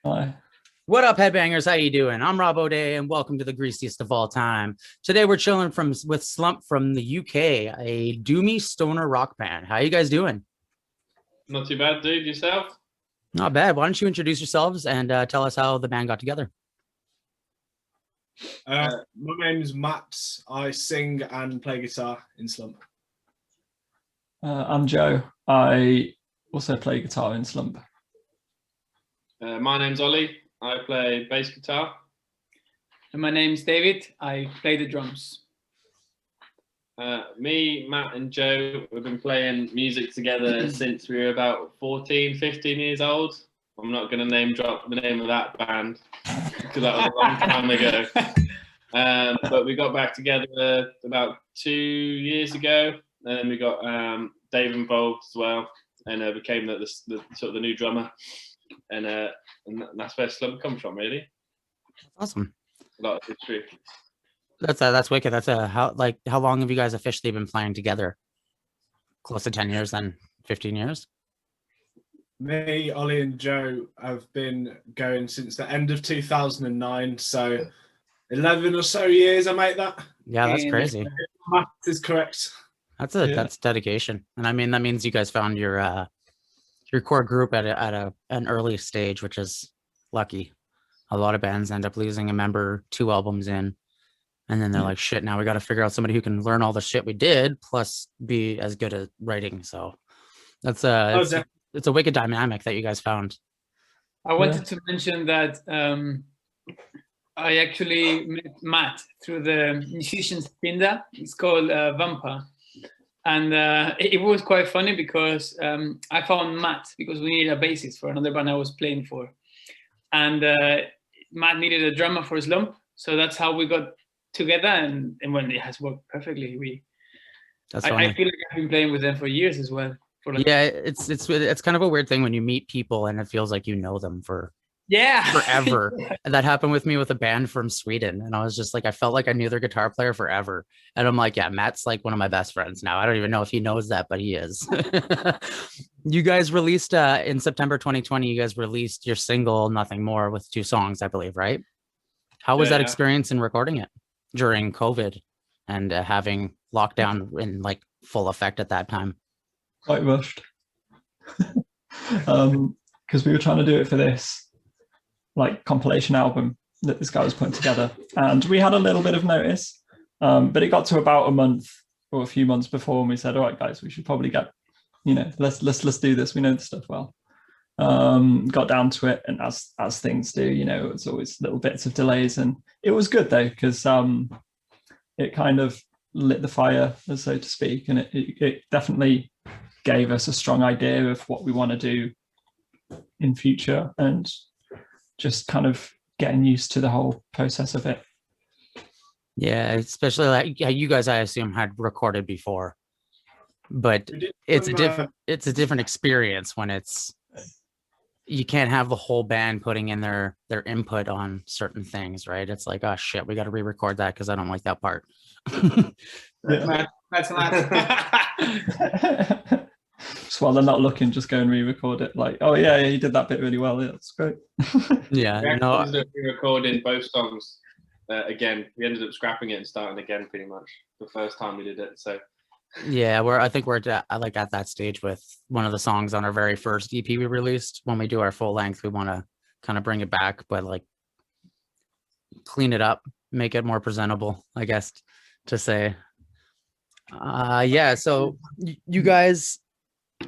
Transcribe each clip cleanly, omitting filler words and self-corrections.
Hi. What up, headbangers? How you doing? I'm Rob O'Day, and welcome to the Greasiest of all time. Today we're chilling with Slump from the UK, a doomy stoner rock band. How you guys doing? Not too bad, dude. Yourself? Not bad. Why don't you introduce yourselves and tell us how the band got together? My name's Matt. I sing and play guitar in Slump. I'm Joe. I also play guitar in Slump. My name's Ollie. I play bass guitar. And my name's David. I play the drums. Me, Matt, and Joe have been playing music together since we were about 14, 15 years old. I'm not going to name drop the name of that band because that was a long time ago. But we got back together about 2 years ago, and then we got Dave involved as well, and became the sort of the new drummer, and that's where Slump comes from, really. Awesome. A lot of history. That's wicked. How long have you guys officially been playing together? Close to 10 years, then 15 years. Me, Ollie, and Joe have been going since the end of 2009, so 11 or so years. I make that. Yeah, that's crazy. Math is correct. That's dedication, and I mean that means you guys found your core group at an early stage, which is lucky. A lot of bands end up losing a member 2 albums in, and then they're like, shit, now we got to figure out somebody who can learn all the shit we did plus be as good at writing. So that's it's a wicked dynamic that you guys found. I wanted to mention that I actually met Matt through the musicians Tinder. It's called Vampa. And it was quite funny because I found Matt because we needed a bassist for another band I was playing for. And Matt needed a drummer for Slump. So that's how we got together. And when it has worked perfectly, I feel like I've been playing with them for years as well. Yeah, it's kind of a weird thing when you meet people and it feels like you know them forever. And that happened with me with a band from Sweden, and I was just like, I felt like I knew their guitar player forever, and I'm like, yeah, Matt's like one of my best friends now. I don't even know if he knows that, but he is. You guys released in September 2020, you guys released your single Nothing More with 2 songs, I believe, right? How was that experience in recording it during COVID and having lockdown in like full effect at that time? Quite rushed. Because we were trying to do it for this like compilation album that this guy was putting together, and we had a little bit of notice, but it got to about a month or a few months before, and we said, all right guys, we should probably get, let's do this, we know this stuff well. Got down to it, and as things do, it's always little bits of delays, and it was good though, because it kind of lit the fire, so to speak, and it definitely gave us a strong idea of what we want to do in future, and just kind of getting used to the whole process of it. Yeah, especially like you guys, I assume, had recorded before, but it's a different experience when you can't have the whole band putting in their input on certain things, right? It's like, oh shit, we got to re-record that because I don't like that part. That's So while they're not looking, just go and re-record it. Like, oh yeah, you did that bit really well. Yeah, that's great. Yeah, we ended up re-recording both songs again. We ended up scrapping it and starting again pretty much the first time we did it. So yeah, I think we're at that stage with one of the songs on our very first EP we released. When we do our full length, we want to kind of bring it back, but like clean it up, make it more presentable, I guess to say. Yeah, so you guys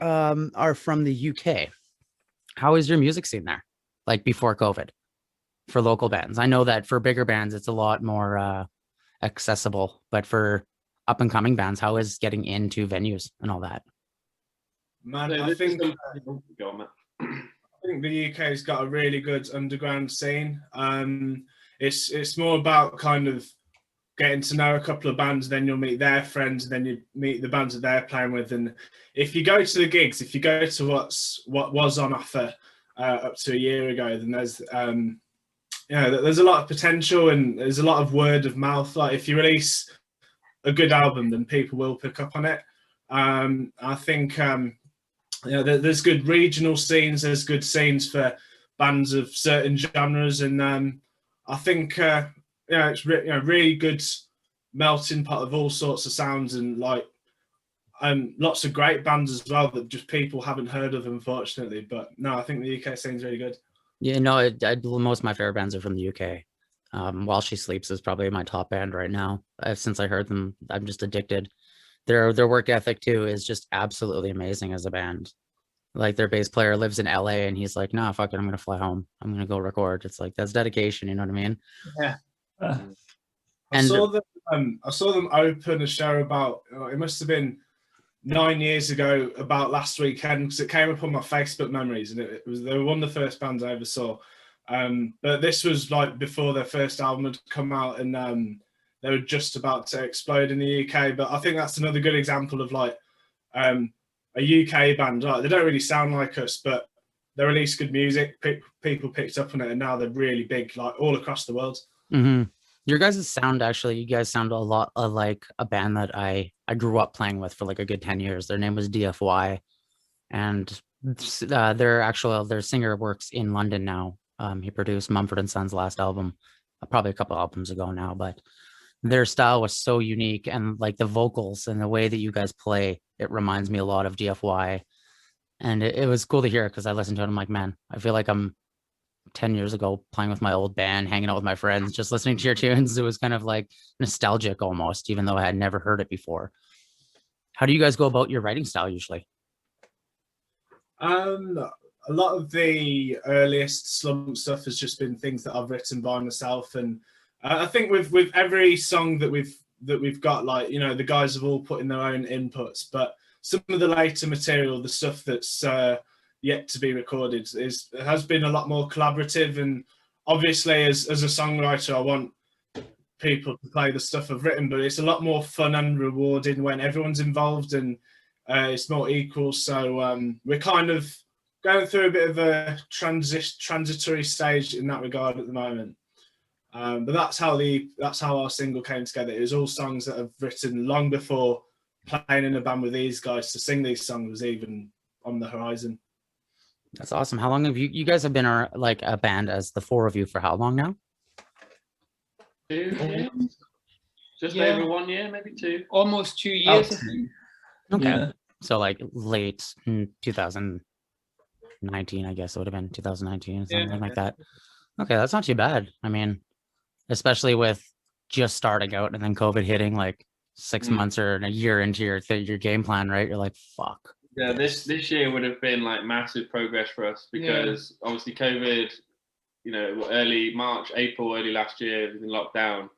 are from the UK. How is your music scene there, like before COVID, for local bands? I know that for bigger bands it's a lot more accessible, but for up and coming bands, how is getting into venues and all that? Man, I think the UK's got a really good underground scene. It's more about kind of getting to know a couple of bands, then you'll meet their friends, and then you meet the bands that they're playing with. And if you go to the gigs, if you go to what was on offer up to a year ago, then there's there's a lot of potential, and there's a lot of word of mouth. Like if you release a good album, then people will pick up on it. I think there's good regional scenes, there's good scenes for bands of certain genres, and I think it's really good melting pot of all sorts of sounds, and like lots of great bands as well that just people haven't heard of, unfortunately. But no, I think the UK scene's really good. Yeah, no, most of my favorite bands are from the UK. While She Sleeps is probably my top band right now. Since I heard them, I'm just addicted. Their work ethic too is just absolutely amazing as a band. Like their bass player lives in LA and he's like, "No, fuck it, I'm gonna fly home. I'm gonna go record." It's like that's dedication, you know what I mean? Yeah. I saw them open a show about it must have been 9 years ago, about last weekend, because it came up on my Facebook memories, and they were one of the first bands I ever saw. But this was like before their first album had come out, and they were just about to explode in the UK. But I think that's another good example of like a UK band. Like, they don't really sound like us, but they release good music. People picked up on it, and now they're really big, like all across the world. Mm-hmm. Your guys' sound, actually, you guys sound a lot like a band that I grew up playing with for like a good 10 years. Their name was DFY, and their singer works in London now. He produced Mumford & Sons' last album, probably a couple albums ago now, but their style was so unique, and like the vocals and the way that you guys play, it reminds me a lot of DFY. And it was cool to hear, because I listened to it, I'm like, man, I feel like I'm 10 years ago playing with my old band, hanging out with my friends, just listening to your tunes. It was kind of like nostalgic almost, even though I had never heard it before. How do you guys go about your writing style usually? A lot of the earliest Slump stuff has just been things that I've written by myself, and I think with every song that we've got, like, you know, the guys have all put in their own inputs, but some of the later material, the stuff that's yet to be recorded, has been a lot more collaborative. And obviously, as a songwriter, I want people to play the stuff I've written, but it's a lot more fun and rewarding when everyone's involved, and it's more equal. So we're kind of going through a bit of a transitory stage in that regard at the moment. But that's how our single came together. It was all songs that I've written long before playing in a band with these guys. To sing these songs was even on the horizon. That's awesome. How long have you guys have been like a band as the four of you for how long now? 2 years? Just over 1 year, maybe 2. Almost 2 years. I think. Okay. Yeah. So like late 2019, I guess it would have been 2019, something like that. Okay, that's not too bad. I mean, especially with just starting out and then COVID hitting like 6 months or a year into your game plan, right? You're like, fuck. Yeah, this year would have been like massive progress for us, because obviously COVID, you know, early March, April, early last year, it was in lockdown,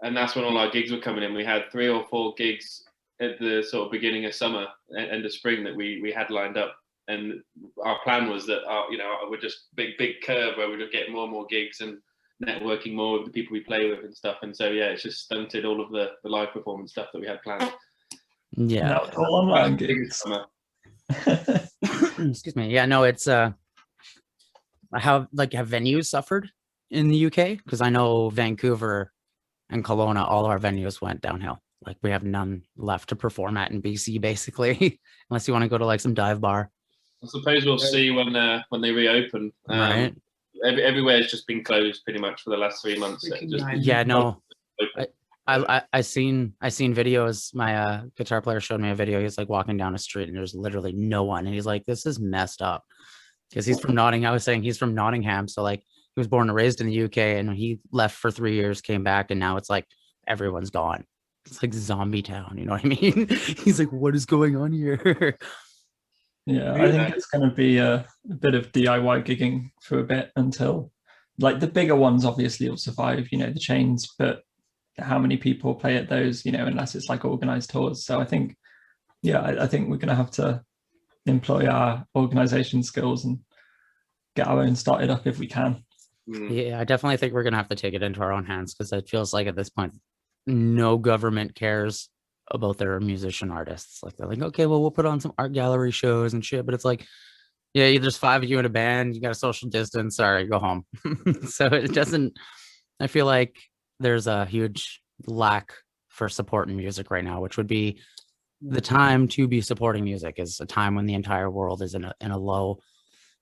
and that's when all our gigs were coming in. We had 3 or 4 gigs at the sort of beginning of summer, end of spring, that we had lined up, and our plan was that we're just big curve where we would get more and more gigs and networking more with the people we play with and stuff. And so it's just stunted all of the live performance stuff that we had planned. Yeah. Now it's all online gigs. Excuse me. Yeah, no, it's have venues suffered in the UK? Because I know Vancouver and Kelowna, all our venues went downhill. Like we have none left to perform at in BC, basically, unless you want to go to like some dive bar. I suppose we'll see when they reopen. Right. Everywhere's just been closed pretty much for the last 3 months. I seen videos. My guitar player showed me a video. He's like walking down a street and there's literally no one, and he's like, "This is messed up," because he's from Nottingham. I was saying he's from Nottingham, so like he was born and raised in the UK, and he left for 3 years, came back, and now it's like everyone's gone. It's like zombie town, you know what I mean? He's like, "What is going on here?" Yeah, I think it's going to be a bit of DIY gigging for a bit until, like, the bigger ones obviously will survive, you know, the chains, but how many people play at those, you know, unless it's like organized tours. So I think, I think we're going to have to employ our organization skills and get our own started up if we can. Yeah, I definitely think we're going to have to take it into our own hands, because it feels like at this point, no government cares about their musician artists. Like they're like, okay, well, we'll put on some art gallery shows and shit, but it's like, yeah, there's 5 of you in a band, you got a social distance, sorry, go home. So it doesn't, I feel like there's a huge lack for support in music right now, which would be the time to be supporting music, is a time when the entire world is in a low,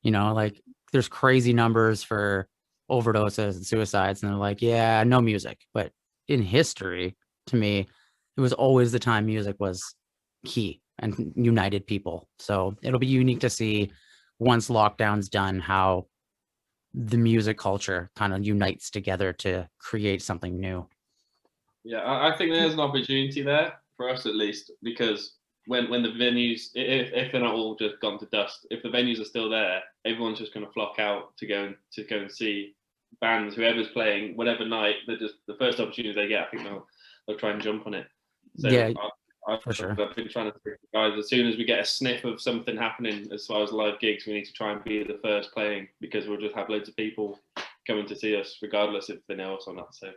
you know, like there's crazy numbers for overdoses and suicides, and they're like, yeah, no music. But in history, to me, it was always the time music was key and united people. So it'll be unique to see once lockdown's done how the music culture kind of unites together to create something new. Yeah, I think there's an opportunity there for us at least, because when the venues, if they're not all just gone to dust, if the venues are still there, everyone's just going to flock out to go and see bands, whoever's playing, whatever night. They're just the first opportunity they get. I think they'll try and jump on it. So Yeah, for sure. I've been trying to say to guys, as soon as we get a sniff of something happening as far as live gigs, we need to try and be the first playing, because we'll just have loads of people coming to see us, regardless if they know us or not. So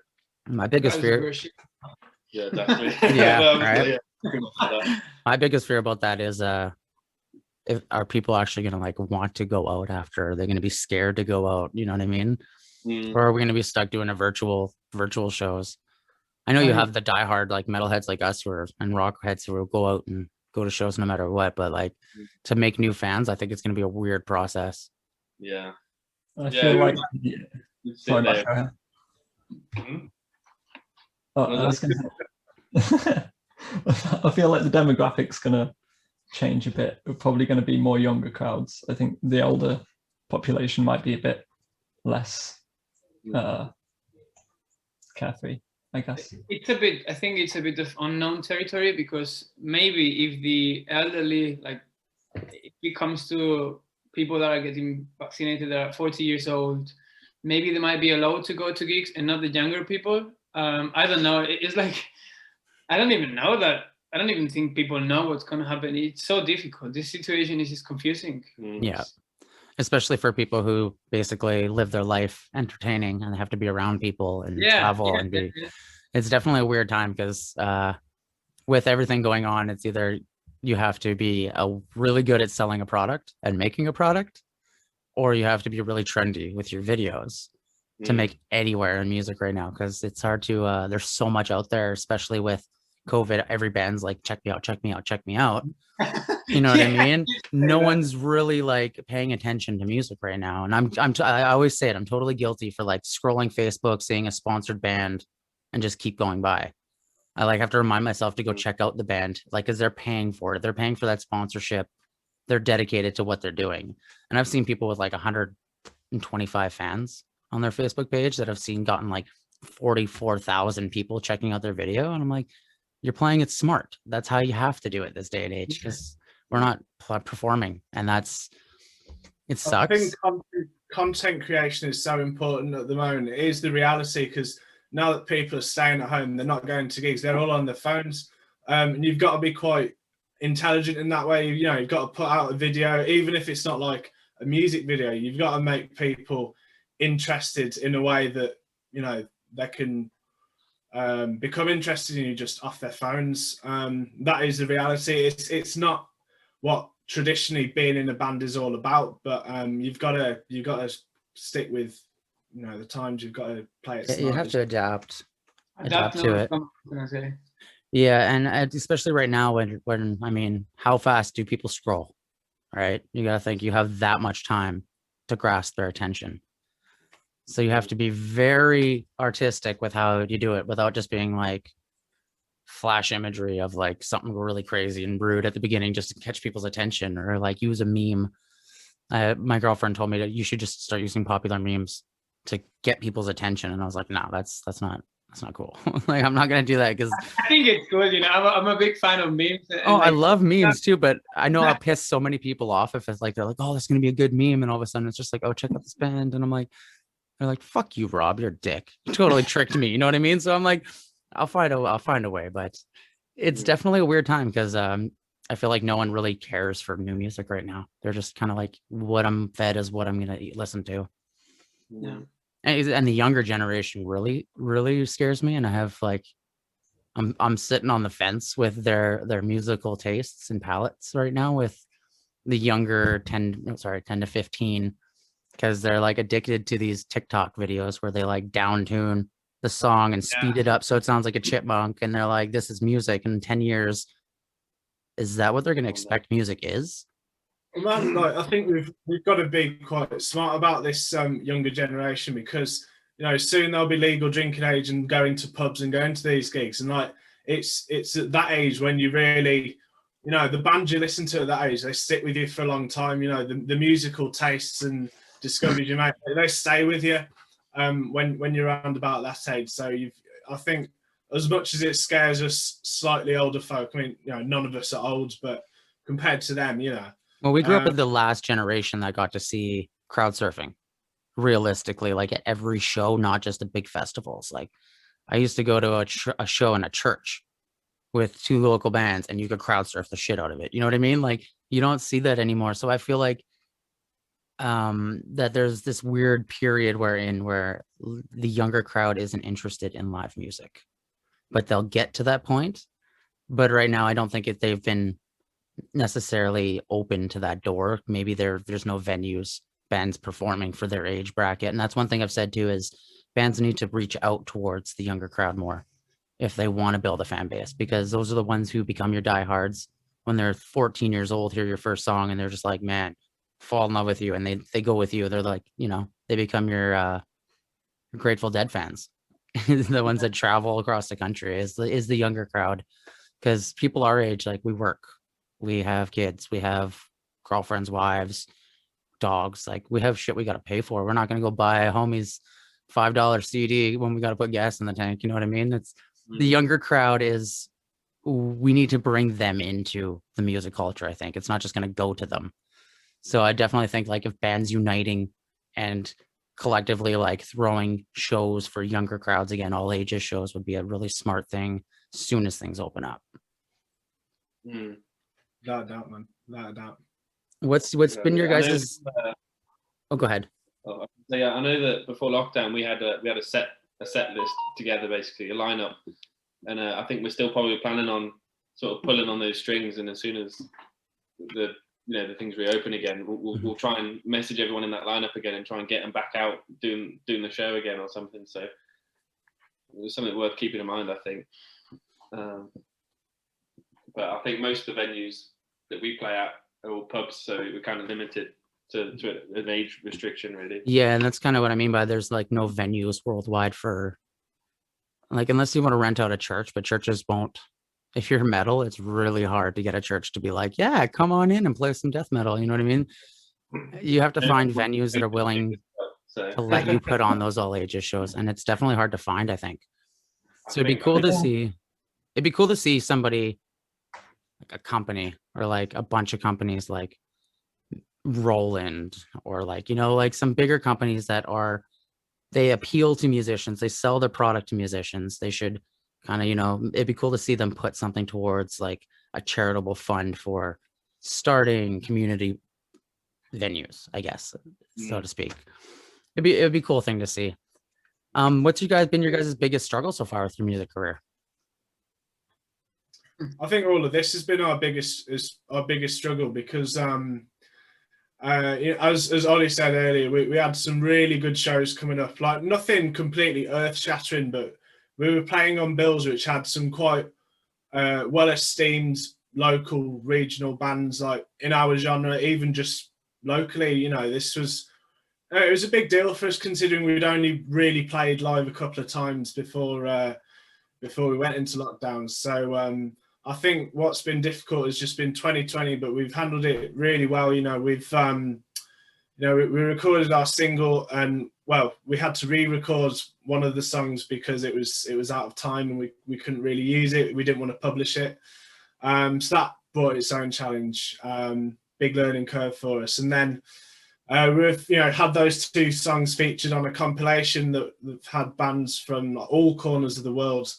my biggest fear. Yeah, definitely. Yeah, right. Yeah. My biggest fear about that is if are people actually going to like want to go out after? Are they going to be scared to go out? You know what I mean? Or are we going to be stuck doing a virtual shows? I know you have the diehard like metalheads like us and rock heads who will go out and go to shows no matter what, but like to make new fans, I think it's going to be a weird process. Yeah. I feel like sorry, Matt, go ahead. I was gonna say, I feel like the demographic's gonna change a bit. We're probably going to be more younger crowds. I think the older population might be a bit less carefree, I guess. I think it's a bit of unknown territory, because maybe if the elderly, like if it comes to people that are getting vaccinated that are 40 years old, maybe they might be allowed to go to gigs and not the younger people. I don't know. It's like, I don't even know that. I don't even think people know what's going to happen. It's so difficult. This situation is just confusing. Yeah. Especially for people who basically live their life entertaining and they have to be around people and travel and be. It's definitely a weird time because with everything going on, it's either you have to be really good at selling a product and making a product, or you have to be really trendy with your videos to make anywhere in music right now, because it's hard to there's so much out there, especially with COVID. Every band's like, check me out, check me out, check me out. You know what I mean? No one's really like paying attention to music right now. And I always say it, I'm totally guilty for like scrolling Facebook, seeing a sponsored band and just keep going by. I like have to remind myself to go check out the band, like, because they're paying for it. They're paying for that sponsorship. They're dedicated to what they're doing. And I've seen people with like 125 fans on their Facebook page that I've seen gotten like 44,000 people checking out their video. And I'm like, you're playing it smart. That's how you have to do it this day and age, because we're not performing, and it sucks. I think content creation is so important at the moment. It is the reality, because now that people are staying at home, they're not going to gigs, they're all on their phones, and you've got to be quite intelligent in that way. You know, you've got to put out a video, even if it's not like a music video. You've got to make people interested in a way that, you know, they can become interested in you just off their phones. That is the reality. It's not what traditionally being in a band is all about, but you've got to stick with, you know, the times. You've got to play it smart. You have to adapt to it. It. Yeah, and especially right now when I mean, how fast do people scroll? Right, you gotta think you have that much time to grasp their attention. So you have to be very artistic with how you do it without just being like flash imagery of like something really crazy and rude at the beginning just to catch people's attention, or like use a meme. My girlfriend told me that you should just start using popular memes to get people's attention, and I was like, no, that's not cool. Like, I'm not gonna do that, because I think it's good. You know, I'm a big fan of memes. I love memes too, but I know I'll piss so many people off if it's like they're like, oh, that's gonna be a good meme, and all of a sudden it's just like, oh, check out this band, and I'm like, they're like, fuck you, Rob, you're a dick. You totally tricked me. You know what I mean? So I'm like, I'll find a way, but it's definitely a weird time, because I feel like no one really cares for new music right now. They're just kind of like, what I'm fed is what I'm gonna listen to. Yeah. And the younger generation really, really scares me. And I have like, I'm sitting on the fence with their musical tastes and palettes right now with the younger 10 to 15, because they're like addicted to these TikTok videos where they like down tune the song and speed it up so it sounds like a chipmunk, and they're like, this is music. In 10 years, is that what they're going to expect music is? Man, like, I think we've got to be quite smart about this younger generation, because soon they'll be legal drinking age and going to pubs and going to these gigs, and like it's at that age when you really, the band you listen to at that age, they stick with you for a long time. The musical tastes and discoveries you make, they stay with you when you're around about that age. So I think, as much as it scares us slightly older folk, I mean, none of us are old, but compared to them, Well, we grew up with the last generation that got to see crowd surfing realistically, like at every show, not just the big festivals. Like I used to go to a show in a church with 2 local bands and you could crowd surf the shit out of it. You know what I mean? Like you don't see that anymore. So I feel like that there's this weird period where the younger crowd isn't interested in live music, but they'll get to that point. But right now, I don't think they've been necessarily open to that door. Maybe there's no venues, bands performing for their age bracket. And that's one thing I've said too, is bands need to reach out towards the younger crowd more if they want to build a fan base, because those are the ones who become your diehards when they're 14 years old, hear your first song, and they're just like, man, fall in love with you. And they go with you. They're like, they become your Grateful Dead fans. The ones that travel across the country is the younger crowd, because people our age, like we work, we have kids, we have girlfriends, wives, dogs, like we have shit we got to pay for. We're not going to go buy a homie's $5 CD when we got to put gas in the tank. You know what I mean? It's the younger crowd we need to bring them into the music culture. I think it's not just going to go to them. So I definitely think like if bands uniting and collectively like throwing shows for younger crowds again, all ages shows, would be a really smart thing as soon as things open up. Without doubt, man. Without doubt. What's been your guys'? Oh, go ahead. So yeah, I know that before lockdown we had a set list together, basically a lineup, and I think we're still probably planning on sort of pulling on those strings. And as soon as the things reopen again, we'll try and message everyone in that lineup again and try and get them back out doing the show again or something. So it's something worth keeping in mind, I think. But I think most of the venues that we play at are all pubs, so we're kind of limited to an age restriction, really. Yeah, and that's kind of what I mean by there's like no venues worldwide for, like, unless you want to rent out a church, but churches won't. If you're metal, it's really hard to get a church to be like, yeah, come on in and play some death metal. You know what I mean? You have to find venues that are willing to let you put on those all ages shows, and it's definitely hard to find, I think. So it'd be cool to see. It'd be cool to see somebody, like a company or like a bunch of companies like Roland or like, like some bigger companies that they appeal to musicians, they sell their product to musicians. They should kind of, it'd be cool to see them put something towards like a charitable fund for starting community venues, I guess, so to speak. It'd be a cool thing to see. What's been your guys' biggest struggle so far with your music career? I think all of this has been our biggest struggle, because as Ollie said earlier, we had some really good shows coming up, like nothing completely earth-shattering, but we were playing on bills which had some quite well-esteemed local regional bands like in our genre, even just locally. This was it was a big deal for us, considering we'd only really played live a couple of times before we went into lockdown. So I think what's been difficult has just been 2020, but we've handled it really well. We've we recorded our single, and we had to re-record one of the songs because it was out of time and we couldn't really use it. We didn't want to publish it. So that brought its own challenge, big learning curve for us. And then we've had those 2 songs featured on a compilation that had bands from all corners of the world.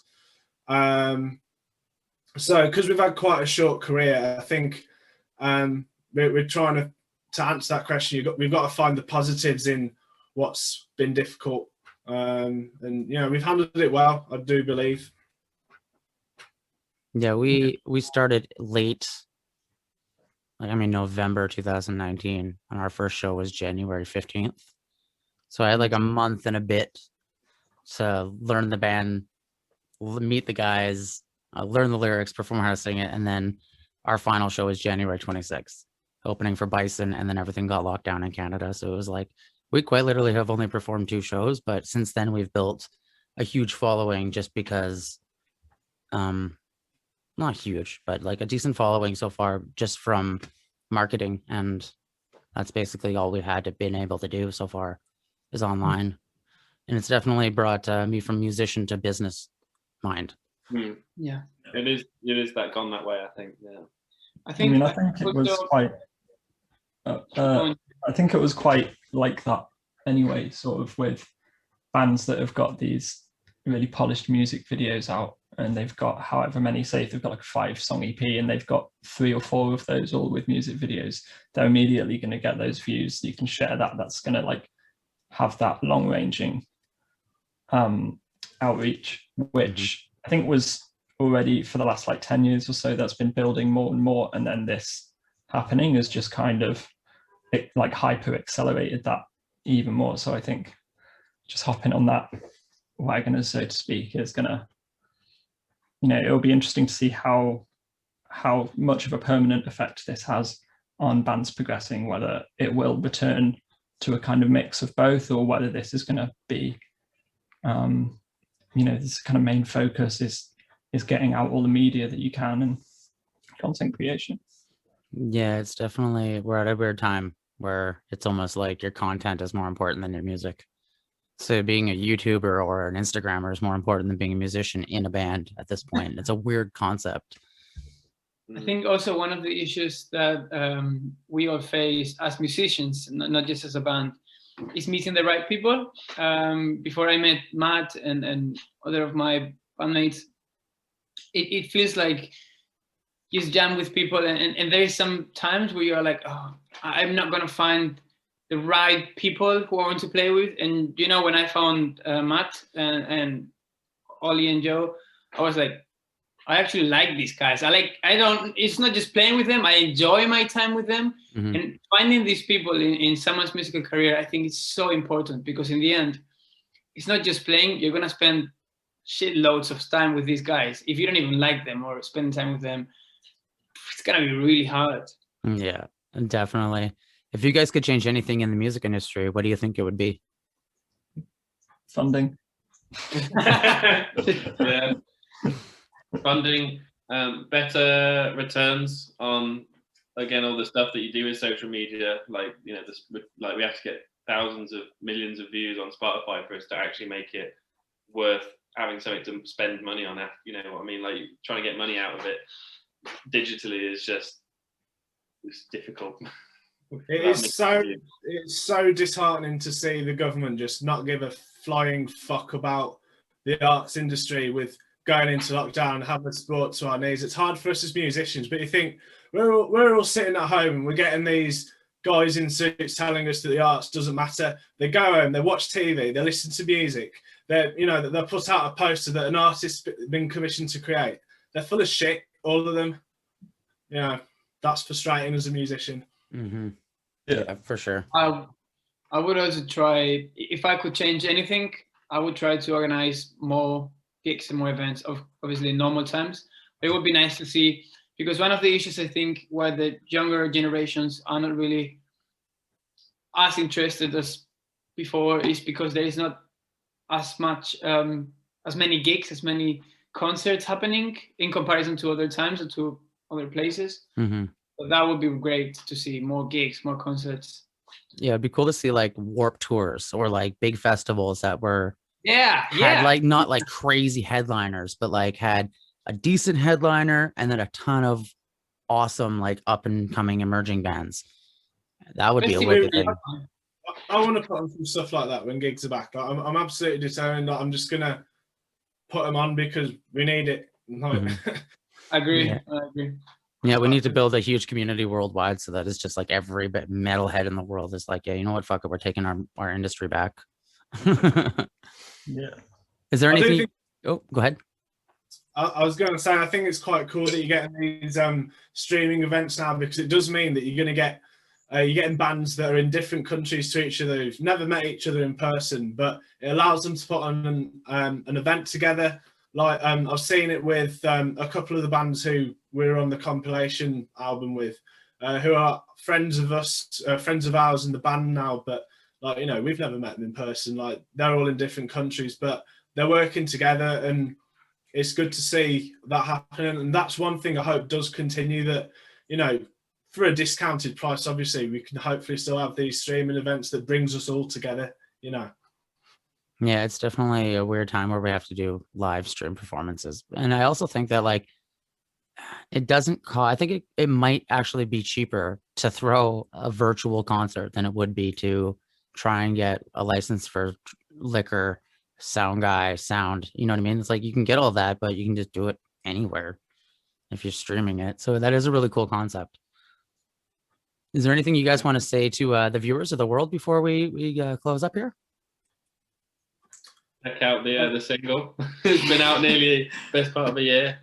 So because we've had quite a short career, I think we're trying to answer that question. We've got to find the positives in what's been difficult, and we've handled it well, I do believe. Yeah, we started late, November 2019, and our first show was January 15th. So I had like a month and a bit to learn the band, meet the guys, learn the lyrics, perform how to sing it, and then our final show was January 26th. opening for Bison, and then everything got locked down in Canada. So it was like we quite literally have only performed 2 shows, but since then we've built a huge following just because, not huge, but like a decent following so far just from marketing, and that's basically all we've had to been able to do so far is online. And it's definitely brought me from musician to business mind. Yeah, It is that gone that way, I think. Yeah. I I think. mean, I think it was quite. I think it was quite like that anyway, sort of with bands that have got these really polished music videos out, and they've got however many, say if they've got like a 5-song EP and they've got 3 or 4 of those all with music videos, they're immediately going to get those views. You can share that. That's going to like have that long-ranging outreach, which I think was already for the last like 10 years or so, that's been building more and more. And then this happening has just kind of like hyper accelerated that even more. So I think just hopping on that wagon, so to speak, is gonna, it'll be interesting to see how much of a permanent effect this has on bands progressing, whether it will return to a kind of mix of both, or whether this is going to be this kind of main focus is getting out all the media that you can and content creation. Yeah, it's definitely, we're at a weird time where it's almost like your content is more important than your music. So being a YouTuber or an Instagrammer is more important than being a musician in a band at this point. It's a weird concept. I think also one of the issues that we all face as musicians, not just as a band, is meeting the right people. Before I met Matt and other of my bandmates, it feels like you jam with people, and there is some times where you're like, oh, I'm not gonna find the right people who I want to play with. And when I found Matt and Ollie and Joe, I was like, I actually like these guys. It's not just playing with them, I enjoy my time with them. And finding these people in someone's musical career, I think is so important, because in the end, it's not just playing. You're gonna spend shitloads of time with these guys. If you don't even like them or spend time with them, it's gonna be really hard. Yeah, definitely. If you guys could change anything in the music industry, what do you think it would be? Funding. Yeah. Funding, better returns on, again, all the stuff that you do with social media. Like, we have to get thousands of millions of views on Spotify for us to actually make it worth having something to spend money on. You know what I mean? Like, trying to get money out of it digitally is just, it's difficult. It's so disheartening to see the government just not give a flying fuck about the arts industry with going into lockdown and having sport to our knees. It's hard for us as musicians, but you think we're all sitting at home and we're getting these guys in suits telling us that the arts doesn't matter. They go home, they watch TV, they listen to music. They'll put out a poster that an artist's been commissioned to create. They're full of shit, all of them. That's frustrating as a musician. Yeah, for sure. I would also try, if I could change anything, I would try to organize more gigs and more events, obviously in normal times. But it would be nice to see, because one of the issues, I think, where the younger generations are not really as interested as before is because there is not as much, as many gigs, as many concerts happening in comparison to other times or to other places. So that would be great to see more gigs, more concerts. Yeah, it'd be cool to see like Warp tours or like big festivals that were had like not like crazy headliners, but like had a decent headliner and then a ton of awesome like up and coming emerging bands. That would be a wicked thing. I want to put on some stuff like that when gigs are back. I'm absolutely determined that I'm just gonna put them on because we need it. I agree. Yeah. I agree. Yeah, we need to build a huge community worldwide so that it's just like every bit metalhead in the world is like, yeah, you know what, fuck it, we're taking our industry back. Yeah. Is there anything? Oh, go ahead. I was going to say, I think it's quite cool that you're getting these streaming events now, because it does mean that you're going to get you're getting bands that are in different countries to each other who've never met each other in person, but it allows them to put on an event together. Like I've seen it with a couple of the bands who we're on the compilation album with. who are friends of us, friends of ours in the band now, but like, you know, we've never met them in person. Like, they're all in different countries, but they're working together, and it's good to see that happening. And that's one thing I hope does continue, that, you know, for a discounted price, obviously, we can hopefully still have these streaming events that brings us all together, you know. Yeah, it's definitely a weird time where we have to do live stream performances. And I also think that like it doesn't cost, I think it might actually be cheaper to throw a virtual concert than it would be to try and get a license for liquor, sound guy, sound. You know what I mean? It's like you can get all that, but you can just do it anywhere if you're streaming it. So that is a really cool concept. Is there anything you guys want to say to the viewers of the world before we close up here? Check out the single. It's been out nearly best part of a year.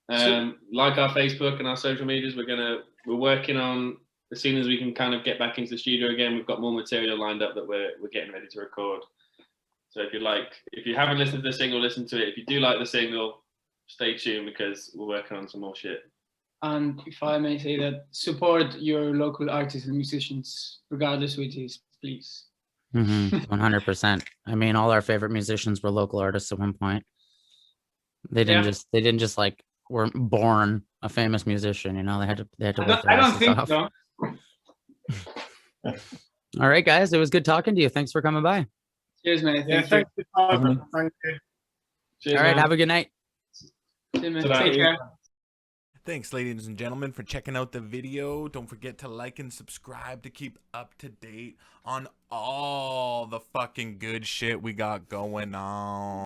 Like our Facebook and our social medias, we're working on, as soon as we can kind of get back into the studio again, we've got more material lined up that we're getting ready to record. So if you haven't listened to the single, listen to it. If you do like the single, stay tuned, because we're working on some more shit. And if I may say that, support your local artists and musicians, regardless who it is, please. 100%. I mean, all our favorite musicians were local artists at one point. They didn't just like were born a famous musician, you know. They had to work I don't think off. so. All right, guys, it was good talking to you. Thanks for coming by. Cheers, man. Yeah, thank you. Thank you. Cheers, all right, man. have a good night. Cheers, man. Ta-da. Take care. Thanks, ladies and gentlemen, for checking out the video. Don't forget to like and subscribe to keep up to date on all the fucking good shit we got going on.